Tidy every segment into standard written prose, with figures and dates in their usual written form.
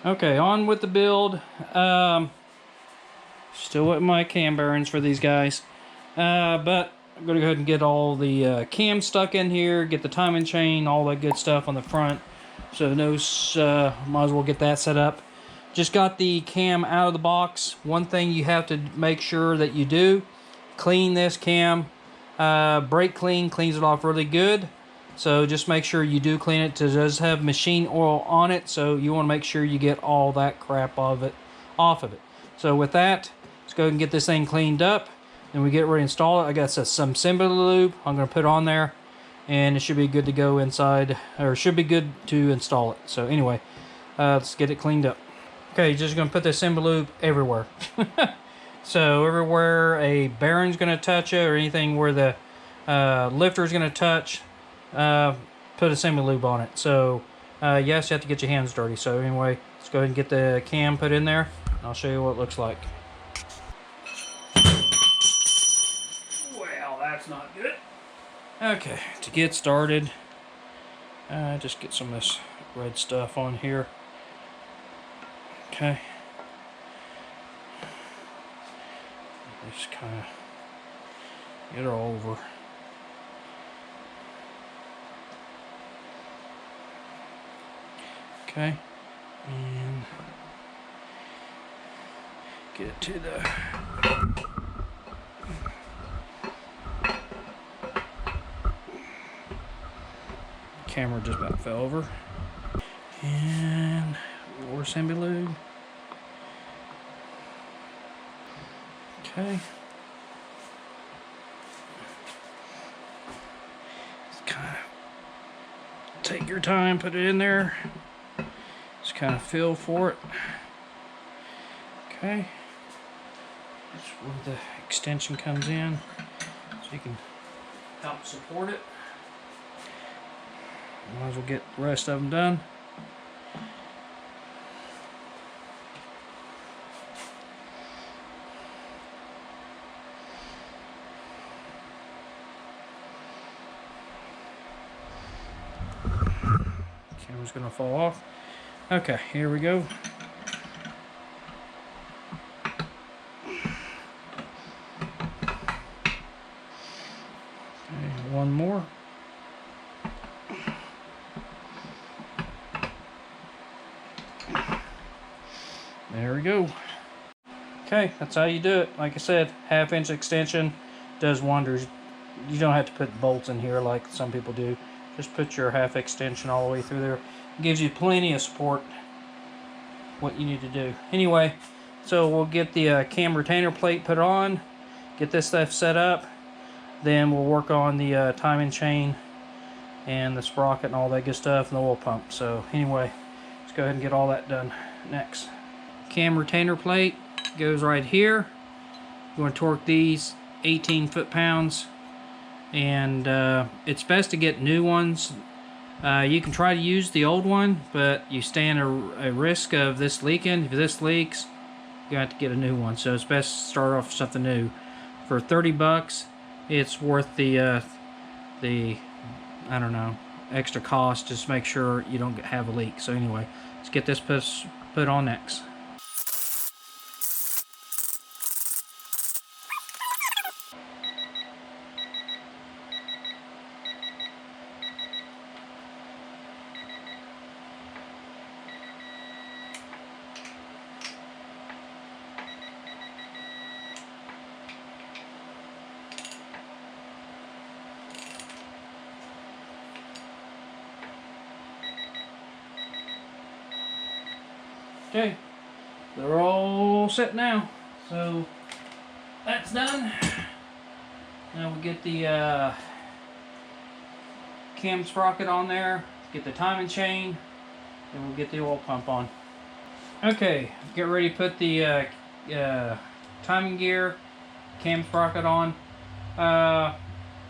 Okay, on with the build. Still with my cam bearings for these guys. But I'm going to go ahead and get all the cam stuck in here, get the timing chain, all that good stuff on the front. So might as well get that set up. Just got the cam out of the box. One thing you have to make sure that you do, clean this cam. Brake clean cleans it off really good. So just make sure you do clean it. It does have machine oil on it, so you want to make sure you get all that crap off of it. So with that, let's go ahead and get this thing cleaned up, and we get ready to install it. I got some assembly lube I'm going to put on there, and it should be good to go inside, or should be good to install it. So anyway, let's get it cleaned up. Okay, just going to put the assembly lube everywhere. So everywhere a bearing's going to touch it, or anything where the lifter is going to touch, put assembly lube on it. So yes, you have to get your hands dirty. So anyway, let's go ahead and get the cam put in there. I'll show you what it looks like. Well, that's not good. Okay, to get started, just get some of this red stuff on here. Okay. Just kind of get her over. Okay, and get it to the camera. Just about fell over. And more assembly lube. Okay. Just kind of take your time, put it in there. Just kind of feel for it. Okay. That's where the extension comes in, so you can help support it. Might as well get the rest of them done. Camera's gonna fall off. Okay, here we go. Okay, one more. There we go. Okay, that's how you do it. Like I said, 1/2 inch extension does wonders. You don't have to put bolts in here like some people do. Just put your 1/2 extension all the way through there. It gives you plenty of support. What you need to do. Anyway, so we'll get the cam retainer plate put on, get this stuff set up, then we'll work on the timing chain and the sprocket and all that good stuff and the oil pump. So anyway, let's go ahead and get all that done next. Cam retainer plate goes right here. We're going to torque these 18 foot-pounds, and it's best to get new ones. You can try to use the old one, but you stand a risk of this leaking. If this leaks, you have to get a new one. So it's best to start off with something new. For 30 bucks, it's worth the I don't know, extra cost. Just make sure you don't have a leak. So anyway, let's get this put on next. Okay, they're all set now, so that's done. Now we'll get the cam sprocket on there, get the timing chain, and we'll get the oil pump on. Okay, get ready to put the timing gear, cam sprocket on.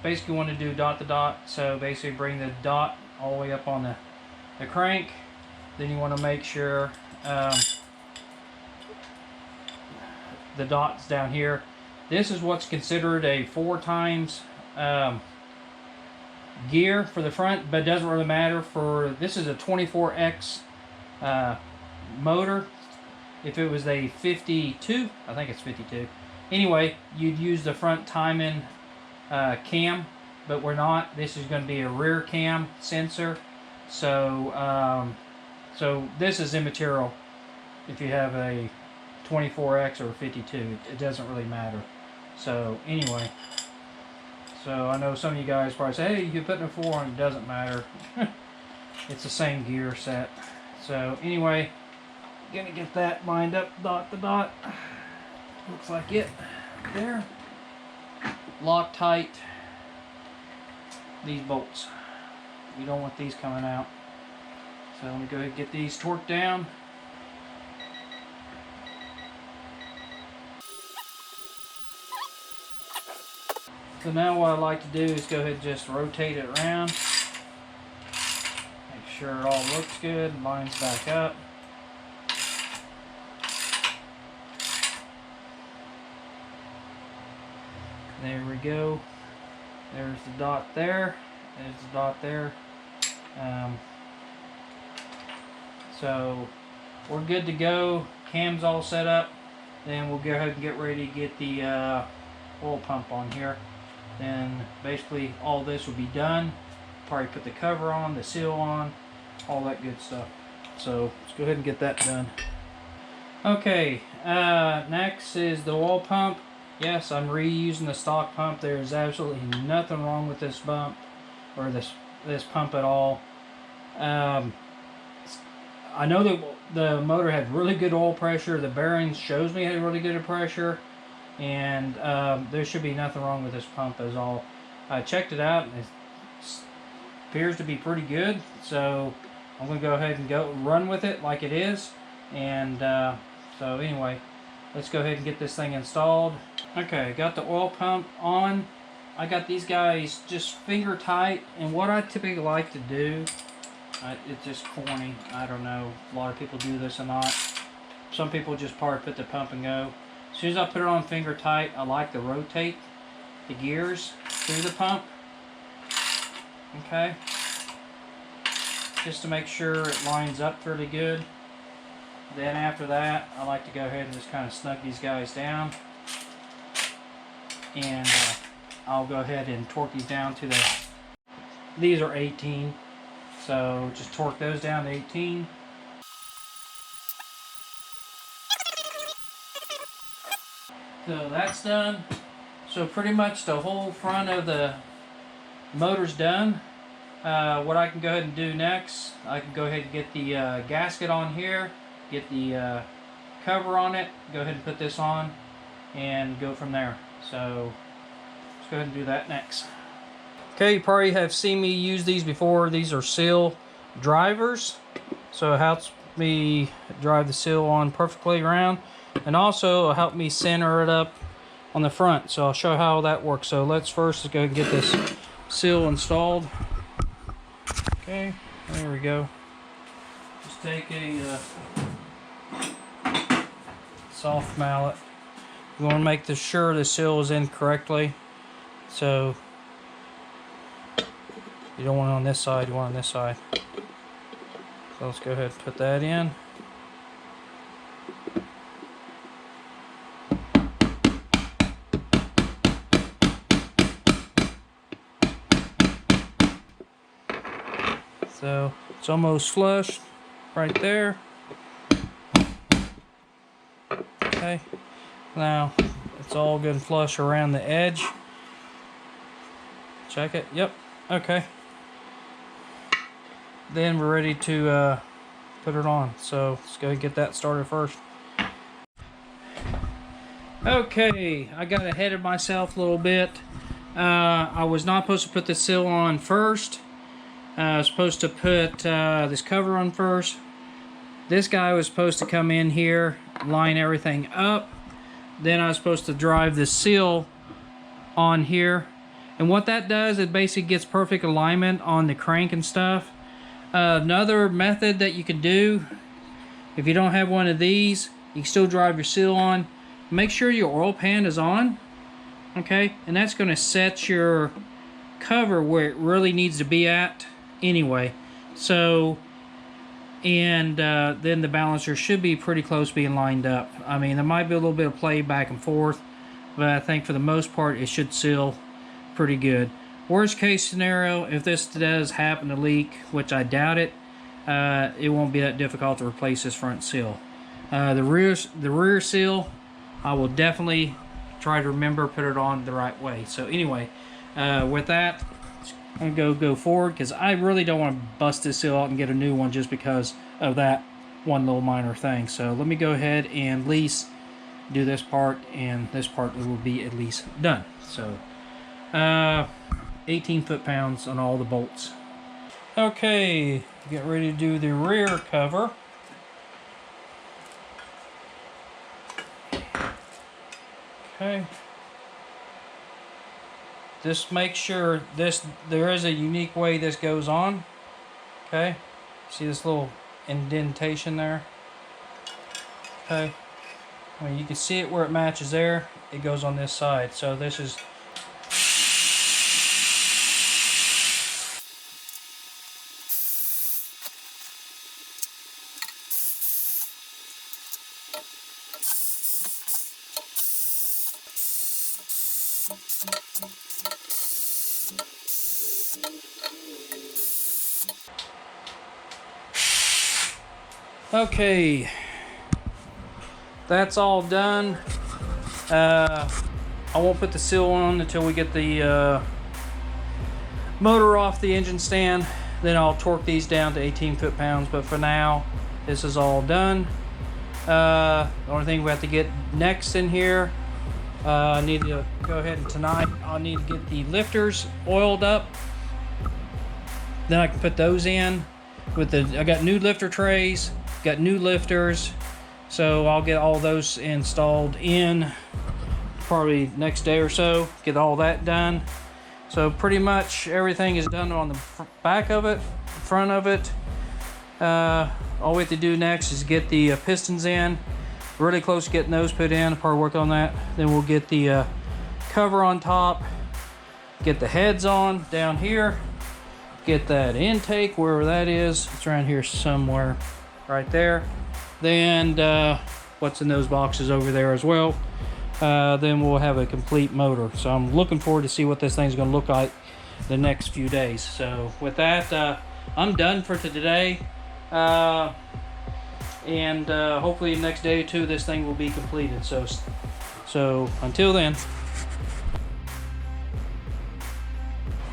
Basically want to do dot to dot, so basically bring the dot all the way up on the crank. Then you want to make sure the dot's down here. This is what's considered a 4 times gear for the front, but it doesn't really matter. For this is a 24X motor. If it was a 52, I think it's 52. Anyway, you'd use the front timing cam, but we're not. This is going to be a rear cam sensor. So, so this is immaterial if you have a 24X or a 52. It doesn't really matter. So anyway, so I know some of you guys probably say, hey, you're putting a 4 on, it doesn't matter. It's the same gear set. So anyway, gonna get that lined up dot to dot. Looks like it there. Lock tight these bolts. We don't want these coming out. So let me go ahead and get these torqued down. So now what I like to do is go ahead and just rotate it around. Make sure it all looks good, lines back up. There we go. There's the dot there. There's the dot there. So we're good to go. Cam's all set up. Then we'll go ahead and get ready to get the oil pump on here. Then basically all this will be done. Probably put the cover on, the seal on, all that good stuff. So let's go ahead and get that done. Okay, next is the oil pump. Yes, I'm reusing the stock pump. There's absolutely nothing wrong with this pump or this pump at all. I know that the motor had really good oil pressure. The bearings shows me it had really good pressure, and there should be nothing wrong with this pump at all. I checked it out, and it appears to be pretty good. So I'm going to go ahead and go run with it like it is. And so anyway, let's go ahead and get this thing installed. Okay, got the oil pump on. I got these guys just finger tight, and what I typically like to do, it's just corny, I don't know, a lot of people do this or not. Some people just probably put the pump and go. As soon as I put it on finger tight, I like to rotate the gears through the pump. Okay, just to make sure it lines up fairly good. Then after that, I like to go ahead and just kind of snug these guys down. And I'll go ahead and torque these down to these are 18. So just torque those down to 18. So that's done. So pretty much the whole front of the motor's done. What I can go ahead and do next, I can go ahead and get the gasket on here, get the cover on it, go ahead and put this on, and go from there. So let's go ahead and do that next. Okay, you probably have seen me use these before. These are seal drivers, so it helps me drive the seal on perfectly around, and also help me center it up on the front. So I'll show how that works. So let's first go and get this seal installed. Okay, there we go. Just take a soft mallet. You want to make sure the seal is in correctly. So you don't want it on this side, you want it on this side. So let's go ahead and put that in. So it's almost flush right there. Okay, now it's all good and flush around the edge. Check it. Yep. Okay. Then we're ready to put it on. So let's go get that started first. Okay, I got ahead of myself a little bit. I was not supposed to put the seal on first. I was supposed to put this cover on first. This guy was supposed to come in here, line everything up. Then I was supposed to drive the seal on here. And what that does, it basically gets perfect alignment on the crank and stuff. Another method that you can do, if you don't have one of these, you can still drive your seal on. Make sure your oil pan is on. Okay, and that's going to set your cover where it really needs to be at anyway. So and then the balancer should be pretty close to being lined up. I mean, there might be a little bit of play back and forth, but I think for the most part it should seal pretty good. Worst case scenario, if this does happen to leak, which I doubt it, it won't be that difficult to replace this front seal. The rear seal, I will definitely try to remember put it on the right way. So anyway, with that, I'm gonna go forward because I really don't want to bust this seal out and get a new one just because of that one little minor thing. So let me go ahead and at least do this part, and this part will be at least done. So 18 foot-pounds on all the bolts. Okay, get ready to do the rear cover. Okay. Just make sure there is a unique way this goes on. Okay. See this little indentation there? Okay. I mean, you can see it where it matches there. It goes on this side. So this is okay, that's all done. I won't put the seal on until we get the motor off the engine stand. Then I'll torque these down to 18 foot-pounds. But for now, this is all done. The only thing we have to get next in here, I need to go ahead and tonight I'll need to get the lifters oiled up. Then I can put those in. I got new lifter trays, got new lifters, so I'll get all those installed in probably next day or so, get all that done. So pretty much everything is done on the back of it, front of it. All we have to do next is get the pistons in, really close to getting those put in. I'll probably work on that. Then we'll get the cover on top, get the heads on down here, get that intake wherever that is. It's around here somewhere, right there. Then what's in those boxes over there as well. Then we'll have a complete motor. So I'm looking forward to see what this thing's going to look like the next few days. So with that, I'm done for today. And hopefully the next day or two this thing will be completed. So until then.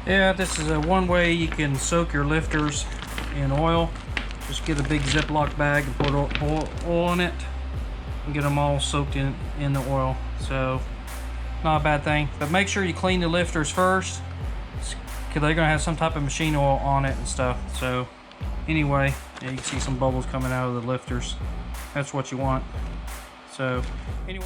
Yeah, this is one way you can soak your lifters in oil. Just get a big Ziploc bag and put oil in it and get them all soaked in the oil. So not a bad thing, but make sure you clean the lifters first because they're gonna have some type of machine oil on it and stuff. So anyway, yeah, you can see some bubbles coming out of the lifters. That's what you want. So anyway.